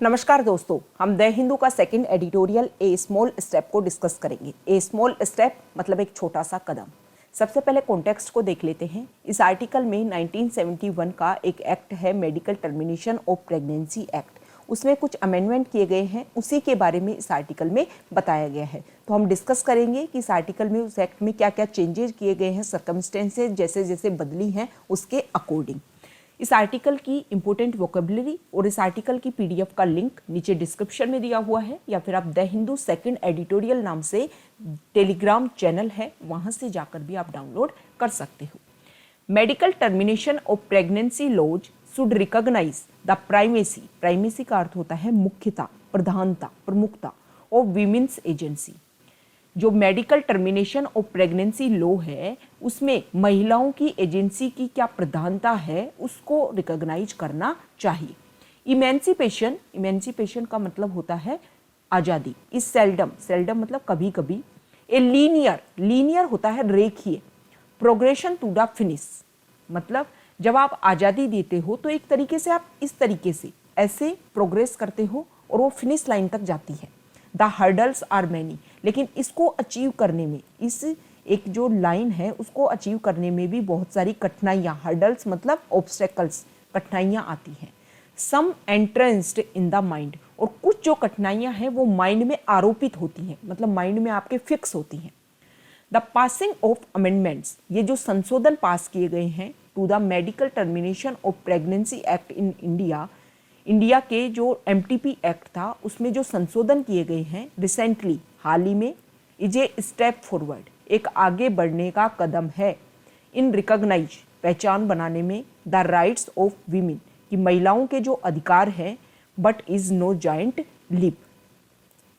नमस्कार दोस्तों, हम द हिंदू का सेकंड एडिटोरियल ए स्मॉल स्टेप को डिस्कस करेंगे। ए स्मॉल स्टेप मतलब एक छोटा सा कदम। सबसे पहले कॉन्टेक्स्ट को देख लेते हैं। इस आर्टिकल में 1971 का एक एक्ट है, medical termination of pregnancy act. उसमें कुछ अमेंडमेंट किए गए हैं, उसी के बारे में इस आर्टिकल में बताया गया है। तो हम डिस्कस करेंगे कि इस आर्टिकल में, उस एक्ट में क्या क्या चेंजेस किए गए हैं, सर्कमस्टेंसेज जैसे जैसे बदली हैं उसके अकॉर्डिंग। इस आर्टिकल की इंपॉर्टेंट वोकेबलरी और इस आर्टिकल की पीडीएफ का लिंक नीचे डिस्क्रिप्शन में दिया हुआ है, या फिर आप द हिंदू सेकंड एडिटोरियल नाम से टेलीग्राम चैनल है, वहां से जाकर भी आप डाउनलोड कर सकते हो। Medical termination of pregnancy laws should recognise the primacy, primacy का अर्थ होता है मुख्यता, प्रधानता, प्रमुखता ऑफ वीमेन्स एजेंसी। जो medical termination of pregnancy law है उसमें महिलाओं की एजेंसी की क्या प्रधानता है उसको रिकॉग्नाइज करना चाहिए। इमेंसिपेशन, इमेंसिपेशन का मतलब होता है आज़ादी। इस सेल्डम, सेल्डम मतलब कभी कभी। ए लीनियर, लीनियर होता है रेखीय। प्रोग्रेशन टू द फिनिश मतलब जब आप आज़ादी देते हो तो एक तरीके से आप इस तरीके से ऐसे प्रोग्रेस करते हो और वो फिनिश लाइन तक जाती है। द हर्डल्स आर मैनी, लेकिन इसको अचीव करने में, इस एक जो लाइन है उसको अचीव करने में भी बहुत सारी कठिनाइयाँ, हर्डल्स मतलब ऑब्स्टेकल्स, कठिनाइयाँ आती हैं। सम एंट्रेंस्ड इन द माइंड, और कुछ जो कठिनाइयाँ हैं वो माइंड में आरोपित होती हैं, मतलब माइंड में आपके फिक्स होती हैं। द पासिंग ऑफ अमेंडमेंट्स, ये जो संशोधन पास किए गए हैं to the medical termination of pregnancy act in India, India के जो एमटीपी एक्ट था उसमें जो संशोधन किए गए हैं रिसेंटली, हाल ही में, इज ए स्टेप फॉरवर्ड, एक आगे बढ़ने का कदम है। इन रिकॉग्नाइज, पहचान बनाने में, द राइट्स ऑफ वीमेन, कि महिलाओं के जो अधिकार हैं, but is no giant leap,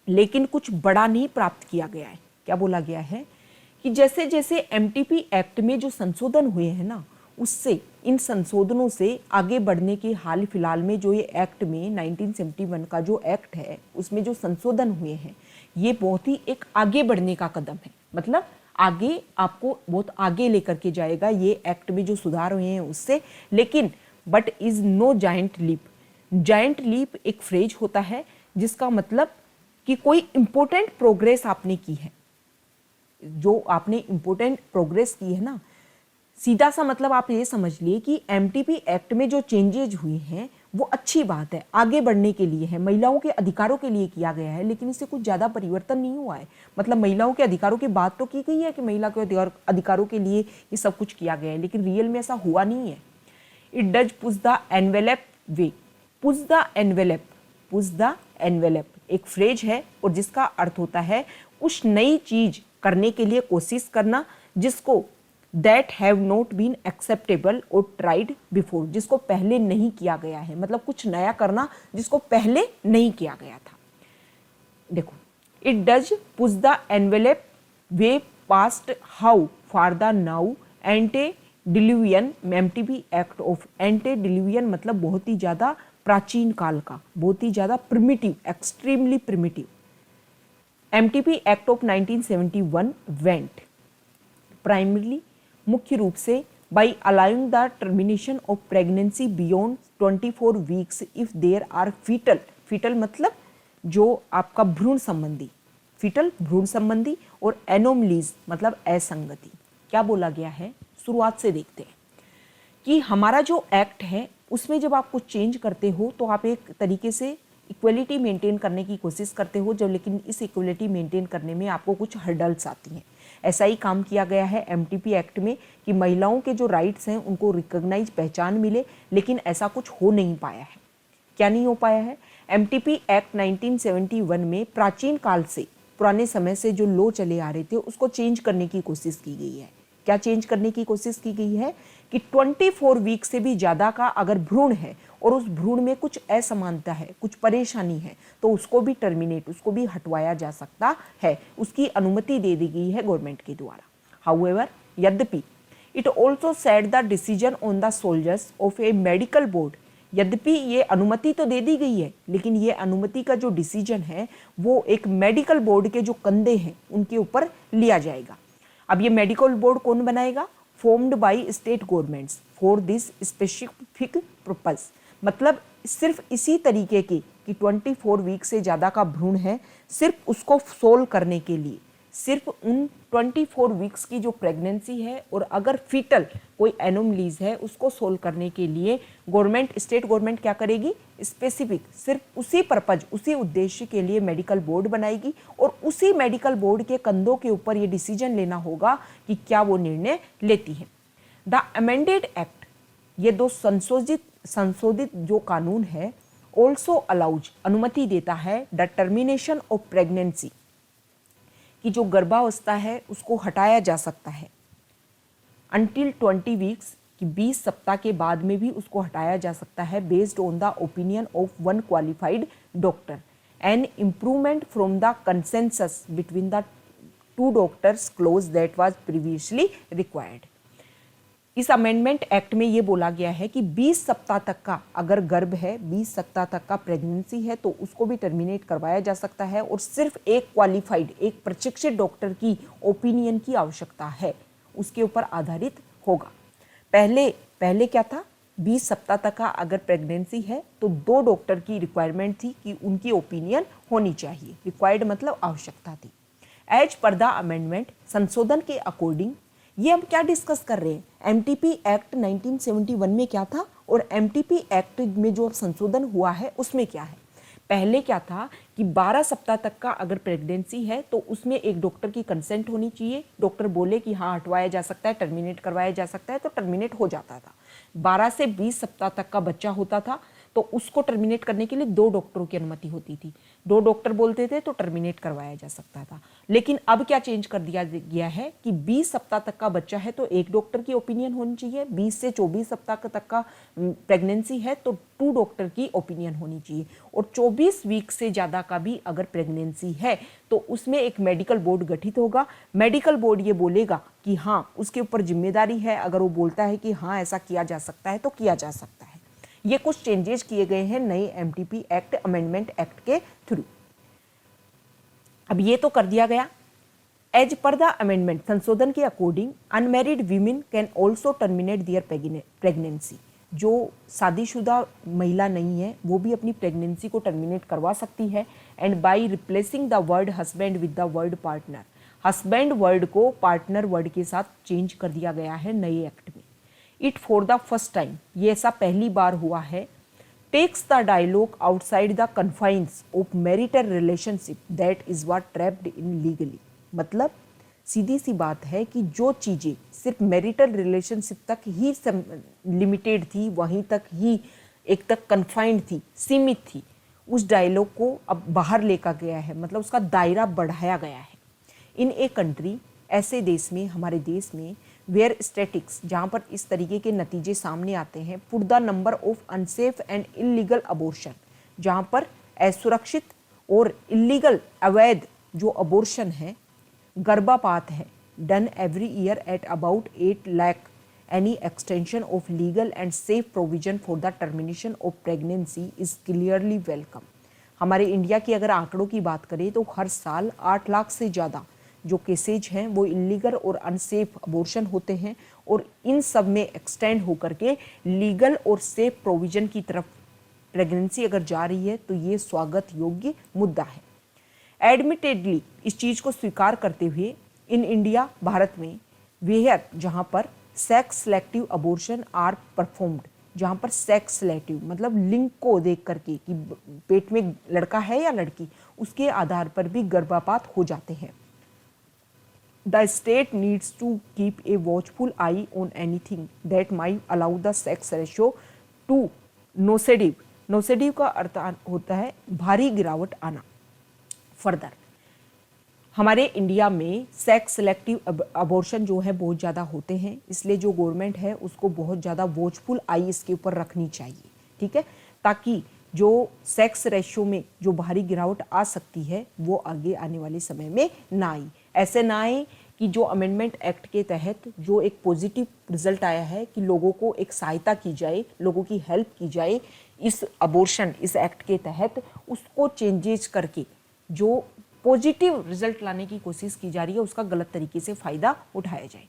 लेकिन कुछ बड़ा नहीं प्राप्त किया गया है। क्या बोला गया है कि जैसे जैसे एमटीपी एक्ट में जो संशोधन हुए हैं ना, उससे, इन संशोधनों से आगे बढ़ने के हाल फिलहाल में जो ये एक्ट में 1971 का जो एक्ट है उसमें जो संशोधन हुए हैं, ये बहुत ही एक आगे बढ़ने का कदम है। मतलब आगे आपको बहुत आगे लेकर के जाएगा ये एक्ट में जो सुधार हुए हैं उससे, लेकिन but is no giant leap. Giant leap एक फ्रेज होता है जिसका मतलब कि कोई इंपॉर्टेंट प्रोग्रेस आपने की है, जो आपने इंपॉर्टेंट प्रोग्रेस की है ना, सीधा सा मतलब आप ये समझ लिए कि एमटीपी एक्ट में जो चेंजेज हुए हैं वो अच्छी बात है, आगे बढ़ने के लिए है, महिलाओं के अधिकारों के लिए किया गया है, लेकिन इससे कुछ ज़्यादा परिवर्तन नहीं हुआ है। मतलब महिलाओं के अधिकारों की बात तो की गई है कि महिला के अधिकारों के लिए ये सब कुछ किया गया है, लेकिन रियल में ऐसा हुआ नहीं है। It does push the envelope way, push the envelope, push the envelope एक फ्रेज है और जिसका अर्थ होता है उस नई चीज करने के लिए कोशिश करना जिसको that have not been acceptable or tried before, जिसको पहले नहीं किया गया है, मतलब कुछ नया करना जिसको पहले नहीं किया गया था। देखो, it does push the envelope way past how far the now antediluvian MTP Act of antediluvian मतलब बहुत ही ज़्यादा प्राचीन काल का, बहुत ही ज़्यादा primitive, extremely primitive. MTP Act of 1971 went primarily, मुख्य रूप से, by allowing the termination of pregnancy beyond 24 weeks if there are foetal, foetal मतलब जो आपका भ्रूण संबंधी, फीटल भ्रूण संबंधी, और एनोमलीज मतलब असंगति। क्या बोला गया है, शुरुआत से देखते हैं कि हमारा जो एक्ट है उसमें जब आप कुछ चेंज करते हो तो आप एक तरीके से इक्वलिटी मेंटेन करने की कोशिश करते हो, जब लेकिन इस इक्वलिटी मेंटेन करने में आपको कुछ हर्डल्स आती हैं। ऐसा ही काम किया गया है एमटीपी एक्ट में कि महिलाओं के जो राइट्स हैं उनको रिकॉग्नाइज, पहचान मिले, लेकिन ऐसा कुछ हो नहीं पाया है। क्या नहीं हो पाया है? एमटीपी एक्ट 1971 में प्राचीन काल से, पुराने समय से जो लॉ चले आ रहे थे उसको चेंज करने की कोशिश की गई है। क्या चेंज करने की कोशिश की गई है कि 24 वीक से भी ज़्यादा का अगर भ्रूण है और उस भ्रूण में कुछ असमानता है, कुछ परेशानी है, तो उसको भी टर्मिनेट, उसको भी हटवाया जा सकता है, उसकी अनुमति दे दी गई है गवर्नमेंट के द्वारा। हाउएवर, यद्यपि it also set the decision on the soldiers of A medical board, यद्यपि ये अनुमति तो दे दी गई है, लेकिन ये अनुमति का जो डिसीजन है वो एक मेडिकल बोर्ड के जो कंधे हैं उनके ऊपर लिया जाएगा। अब ये मेडिकल बोर्ड कौन बनाएगा? Formed by state governments for this specific purpose, मतलब सिर्फ इसी तरीके की कि 24 वीक से ज़्यादा का भ्रूण है, सिर्फ उसको सोल्व करने के लिए, सिर्फ उन 24 वीक्स की जो प्रेगनेंसी है और अगर फीटल कोई एनोमलीज है उसको सोल्व करने के लिए गवर्नमेंट, स्टेट गवर्नमेंट क्या करेगी, स्पेसिफिक सिर्फ उसी पर्पज, उसी उद्देश्य के लिए मेडिकल बोर्ड बनाएगी और उसी मेडिकल बोर्ड के कंधों के ऊपर ये डिसीजन लेना होगा कि क्या वो निर्णय लेती है। द अमेंडेड एक्ट, ये दो संशोधित जो कानून है, ऑल्सो अलाउज, अनुमति देता है द टर्मिनेशन ऑफ प्रेगनेंसी, कि जो गर्भावस्था है उसको हटाया जा सकता है अंटिल 20 वीक्स, कि 20 सप्ताह के बाद में भी उसको हटाया जा सकता है, based on the opinion of one qualified doctor and improvement from the consensus between the two doctors close that was previously required. इस अमेंडमेंट एक्ट में ये बोला गया है कि 20 सप्ताह तक का अगर गर्भ है, 20 सप्ताह तक का प्रेगनेंसी है तो उसको भी टर्मिनेट करवाया जा सकता है और सिर्फ एक क्वालिफाइड, एक प्रशिक्षित डॉक्टर की ओपिनियन की आवश्यकता है, उसके ऊपर आधारित होगा। पहले क्या था, 20 सप्ताह तक का अगर प्रेगनेंसी है तो 2 डॉक्टर की रिक्वायरमेंट थी कि उनकी ओपिनियन होनी चाहिए, रिक्वायर्ड मतलब आवश्यकता थी। एज पर द अमेंडमेंट, संशोधन के अकॉर्डिंग, ये हम क्या डिस्कस कर रहे हैं, एमटीपी एक्ट 1971 में क्या था और एमटीपी एक्ट में जो संशोधन हुआ है उसमें क्या है। पहले क्या था कि 12 सप्ताह तक का अगर प्रेगनेंसी है तो उसमें एक डॉक्टर की कंसेंट होनी चाहिए, डॉक्टर बोले कि हाँ हटवाया जा सकता है, टर्मिनेट करवाया जा सकता है तो टर्मिनेट हो जाता था। 12 से 20 सप्ताह तक का बच्चा होता था तो उसको टर्मिनेट करने के लिए 2 डॉक्टरों की अनुमति होती थी, 2 डॉक्टर बोलते थे तो टर्मिनेट करवाया जा सकता था। लेकिन अब क्या चेंज कर दिया गया है कि 20 सप्ताह तक का बच्चा है तो एक डॉक्टर की ओपिनियन होनी चाहिए, 20 से 24 सप्ताह तक का प्रेगनेंसी है तो 2 डॉक्टर की ओपिनियन होनी चाहिए, और 24 वीक से ज़्यादा का भी अगर प्रेगनेंसी है तो उसमें एक मेडिकल बोर्ड गठित होगा। मेडिकल बोर्ड ये बोलेगा कि हाँ उसके ऊपर जिम्मेदारी है, अगर वो बोलता है कि हाँ ऐसा किया जा सकता है तो किया जा सकता है। ये कुछ चेंजेस किए गए हैं नए एमटीपी एक्ट, अमेंडमेंट एक्ट के थ्रू। अब ये तो कर दिया गया। एज पर द अमेंडमेंट, संशोधन के according, unmarried women can also terminate their pregnancy, जो शादीशुदा महिला नहीं है वो भी अपनी प्रेगनेंसी को टर्मिनेट करवा सकती है। And by replacing the word husband with the word partner, husband word को पार्टनर वर्ड के साथ चेंज कर दिया गया है नए एक्ट में। It for the first time, ये ऐसा पहली बार हुआ है, takes the dialogue outside the confines of marital relationship that is what trapped in legally. मतलब सीधी सी बात है कि जो चीज़ें सिर्फ मैरिटल रिलेशनशिप तक ही लिमिटेड थी, वहीं तक ही एक तक कन्फाइंड थी, सीमित थी, उस डायलॉग को अब बाहर लेकर गया है, मतलब उसका दायरा बढ़ाया गया है। इन ए कंट्री, ऐसे देश में, हमारे देश में, वेयर स्टैटिक्स, जहाँ पर इस तरीके के नतीजे सामने आते हैं, put the number of unsafe and illegal abortion, जहाँ पर असुरक्षित और इलीगल, अवैध जो अबॉर्शन है, गर्भपात है, done every year at about 8 lakh, any extension of legal and safe provision for the termination of pregnancy is clearly welcome. हमारे इंडिया की अगर आंकड़ों की बात करें तो हर साल 8 लाख से ज़्यादा जो केसेज हैं वो इलीगल और अनसेफ अबॉर्शन होते हैं, और इन सब में एक्सटेंड होकर के लीगल और सेफ प्रोविजन की तरफ प्रेगनेंसी अगर जा रही है तो ये स्वागत योग्य मुद्दा है। एडमिटेडली, इस चीज़ को स्वीकार करते हुए, इन इंडिया, भारत में, वेयर, जहाँ पर sex selective abortion are performed, जहाँ पर सेक्स सिलेक्टिव मतलब लिंग को देख करके कि पेट में लड़का है या लड़की, उसके आधार पर भी गर्भपात हो जाते हैं। The state needs to keep a watchful eye on anything that might allow the sex ratio to nocedive. Nocedive का अर्थ होता है भारी गिरावट आना। फर्दर, हमारे इंडिया में सेक्स सिलेक्टिव अबॉर्शन जो है बहुत ज़्यादा होते हैं, इसलिए जो गवर्नमेंट है उसको बहुत ज़्यादा वॉचफुल आई इसके ऊपर रखनी चाहिए, ठीक है, ताकि जो सेक्स रेशियो में जो भारी गिरावट आ सकती है वो आगे आने वाले समय में ना आई। ऐसे ना आए कि जो अमेंडमेंट एक्ट के तहत जो एक पॉजिटिव रिजल्ट आया है कि लोगों को एक सहायता की जाए, लोगों की हेल्प की जाए इस अबॉर्शन, इस एक्ट के तहत, उसको चेंजेस करके जो पॉजिटिव रिजल्ट लाने की कोशिश की जा रही है उसका गलत तरीके से फ़ायदा उठाया जाए।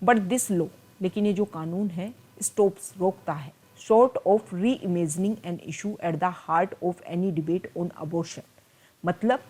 बट दिस लॉ, लेकिन ये जो कानून है, स्टॉप्स, रोकता है, sort of reimagining an issue at the heart of any debate on abortion। मतलब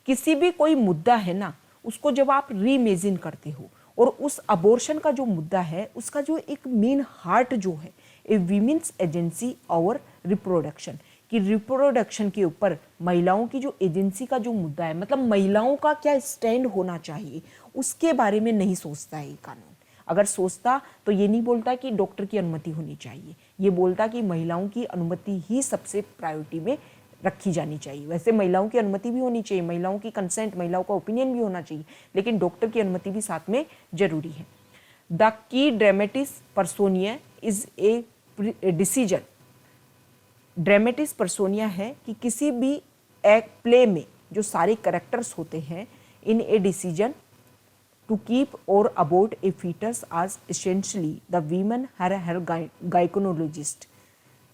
किसी भी कोई मुद्दा है ना, उसको जब आप रीइमेजिन करते हो और उस अबॉर्शन का जो मुद्दा है उसका जो एक मेन हार्ट जो है ए वीमेंस एजेंसी और रिप्रोडक्शन, कि रिप्रोडक्शन के ऊपर महिलाओं की जो एजेंसी का जो मुद्दा है, मतलब महिलाओं का क्या स्टैंड होना चाहिए, उसके बारे में नहीं सोचता है ये कानून। अगर सोचता तो ये नहीं बोलता कि डॉक्टर की अनुमति होनी चाहिए, ये बोलता कि महिलाओं की अनुमति ही सबसे प्रायोरिटी में रखी जानी चाहिए। वैसे महिलाओं की अनुमति भी होनी चाहिए, महिलाओं की कंसेंट, महिलाओं का ओपिनियन भी होना चाहिए, लेकिन डॉक्टर की अनुमति भी साथ में जरूरी है। The key ड्रामेटिस पर्सोनिया is a decision. ड्रामेटिस पर्सोनिया है कि किसी भी एक प्ले में जो सारे कैरेक्टर्स होते हैं, in a decision to keep or abort a fetus as essentially the women her gynecologist.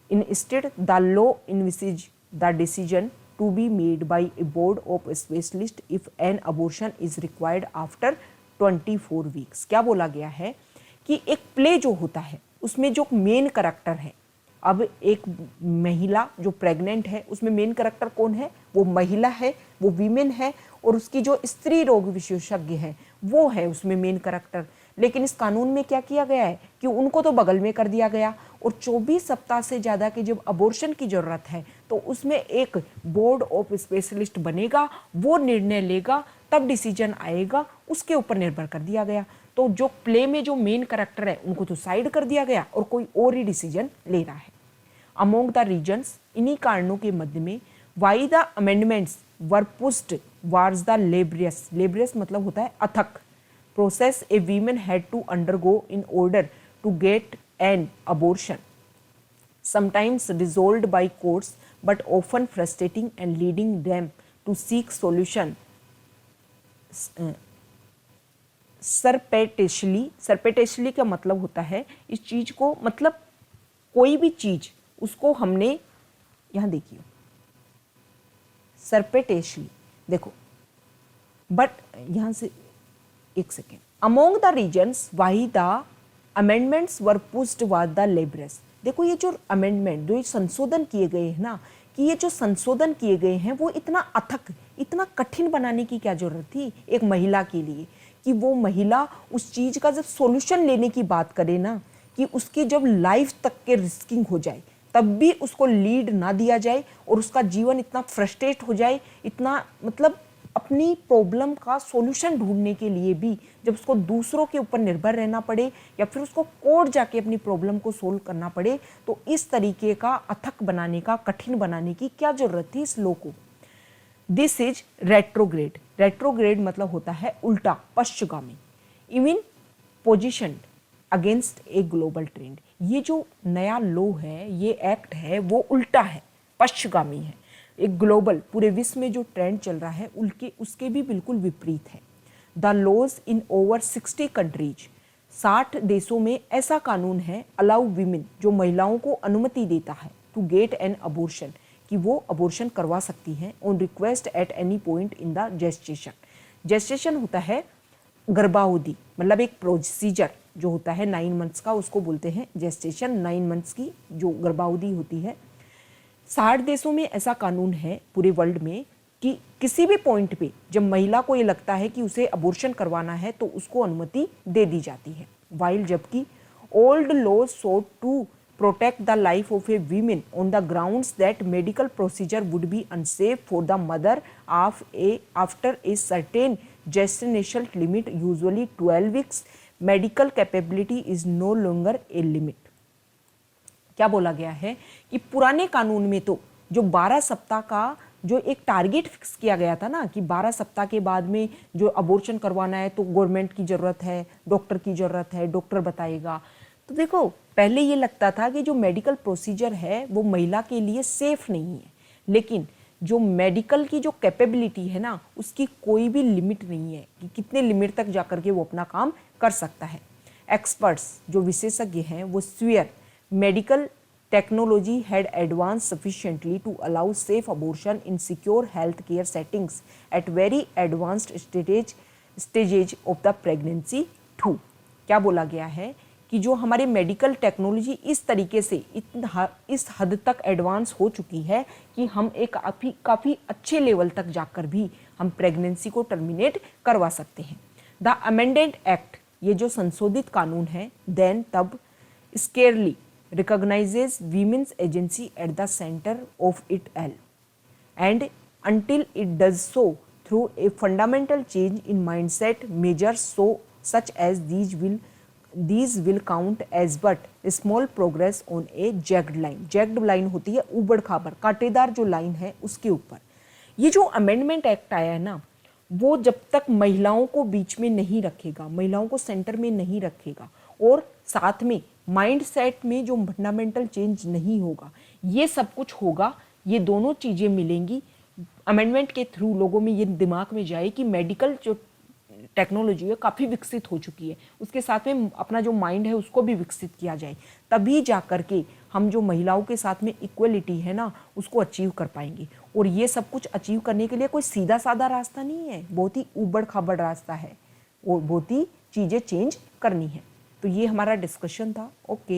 Instead, the law envisages the decision to be made by a board of specialists if an abortion is required after 24 weeks। क्या बोला गया है कि एक play जो होता है उसमें जो मेन कैरेक्टर है, अब एक महिला जो प्रेग्नेंट है उसमें मेन कैरेक्टर कौन है? वो महिला है, वो वीमेन है, और उसकी जो स्त्री रोग विशेषज्ञ है वो है उसमें मेन कैरेक्टर। लेकिन इस कानून में क्या किया गया है कि उनको तो बगल में कर दिया गया, और 24 सप्ताह से ज़्यादा की जब अबॉर्शन की ज़रूरत है तो उसमें एक बोर्ड ऑफ स्पेशलिस्ट बनेगा, वो निर्णय लेगा, तब डिसीजन आएगा, उसके ऊपर निर्भर कर दिया गया। तो जो प्ले में जो मेन कैरेक्टर है उनको तो साइड कर दिया गया और कोई और ही डिसीजन ले रहा है। अमोंग द रीजन्स, इन्हीं कारणों के मध्य में why the amendments were pushed wards the laborious, laborious मतलब होता है अथक, process a women had to undergo in order to get an abortion, sometimes resolved by courts but often frustrating and leading them to seek solution सरपेटेशली का मतलब होता है इस चीज को, मतलब कोई भी चीज उसको हमने, यहां देखिए सरपेटेशली, देखो बट यहां से एक second, among the reasons why the amendments were pushed was the labours. देखो ये जो अमेंडमेंट, जो संशोधन किए गए हैं ना, कि ये जो संशोधन किए गए हैं वो इतना अथक, इतना कठिन बनाने की क्या जरूरत थी एक महिला के लिए, कि वो महिला उस चीज का जब सॉल्यूशन लेने की बात करे ना, कि उसकी जब लाइफ तक के रिस्किंग हो जाए तब भी उसको लीड ना दिया जाए और उसका जीवन इतना फ्रस्ट्रेट हो जाए, इतना मतलब अपनी प्रॉब्लम का सॉल्यूशन ढूंढने के लिए भी जब उसको दूसरों के ऊपर निर्भर रहना पड़े या फिर उसको कोर्ट जाके अपनी प्रॉब्लम को सोल्व करना पड़े, तो इस तरीके का अथक बनाने का, कठिन बनाने की क्या जरूरत थी इस लॉ को। दिस इज रेट्रोग्रेड, रेट्रोग्रेड मतलब होता है उल्टा, पश्चिमगामी, even position against a global trend. ये जो नया लॉ है, ये एक्ट है, वो उल्टा है, पश्चिमगामी है, एक ग्लोबल पूरे विश्व में जो ट्रेंड चल रहा है उसके भी बिल्कुल विपरीत है। The laws in over 60 countries, 60 देशों में ऐसा कानून है अलाउ वीमेन, जो महिलाओं को अनुमति देता है टू गेट एन अबॉर्शन, कि वो अबॉर्शन करवा सकती हैं on request at any point in the gestation. Gestation होता है गर्भावधि, मतलब एक प्रोसीजर जो होता है 9 मंथ्स का, उसको बोलते हैं जेस्टेशन। 9 मंथ्स की जो गर्भावधि होती है, 60 देशों में ऐसा कानून है पूरे वर्ल्ड में कि किसी भी पॉइंट पे जब महिला को ये लगता है कि उसे अबॉर्शन करवाना है तो उसको अनुमति दे दी जाती है। वाइल जबकि old law sought to protect the life of a women on the grounds that medical procedure would be unsafe for the mother after a certain gestational limit, usually 12 weeks, medical capability is no longer a limit. क्या बोला गया है कि पुराने कानून में तो जो 12 सप्ताह का जो एक टारगेट फिक्स किया गया था ना, कि 12 सप्ताह के बाद में जो अबॉर्शन करवाना है तो गवर्नमेंट की ज़रूरत है, डॉक्टर की ज़रूरत है, डॉक्टर बताएगा। तो देखो पहले ये लगता था कि जो मेडिकल प्रोसीजर है वो महिला के लिए सेफ नहीं है, लेकिन जो मेडिकल की जो कैपेबिलिटी है ना, उसकी कोई भी लिमिट नहीं है कि कितने लिमिट तक जाकर के वो अपना काम कर सकता है। एक्सपर्ट्स जो विशेषज्ञ हैं वो swear medical technology had advanced sufficiently to allow safe abortion in secure healthcare settings at very advanced stages of the pregnancy too। क्या बोला गया है कि जो हमारे मेडिकल टेक्नोलॉजी इस तरीके से इस हद तक एडवांस हो चुकी है कि हम एक काफ़ी अच्छे लेवल तक जाकर भी हम प्रेगनेंसी को टर्मिनेट करवा सकते हैं। द अमेंडेड एक्ट, ये जो संशोधित कानून है, देन तब स्केयरली recognizes women's agency at the center of it all, and until it does so through a fundamental change in mindset, measures such as these will count as but a small progress on a jagged line. jagged line होती है ऊबड़ खाबड़ कांटेदार जो line है उसके ऊपर। ये जो अमेंडमेंट एक्ट आया है ना, वो जब तक महिलाओं को बीच में नहीं रखेगा, महिलाओं को सेंटर में नहीं रखेगा और साथ में माइंड सेट में जो फंडामेंटल चेंज नहीं होगा, ये सब कुछ होगा, ये दोनों चीज़ें मिलेंगी अमेंडमेंट के थ्रू, लोगों में ये दिमाग में जाए कि मेडिकल जो टेक्नोलॉजी है काफ़ी विकसित हो चुकी है, उसके साथ में अपना जो माइंड है उसको भी विकसित किया जाए, तभी जा कर के हम जो महिलाओं के साथ में इक्वलिटी है ना उसको अचीव कर पाएंगे। और ये सब कुछ अचीव करने के लिए कोई सीधा साधा रास्ता नहीं है, बहुत ही ऊबड़ खाबड़ रास्ता है और बहुत ही चीज़ें चेंज करनी है। तो ये हमारा डिस्कशन था। ओके।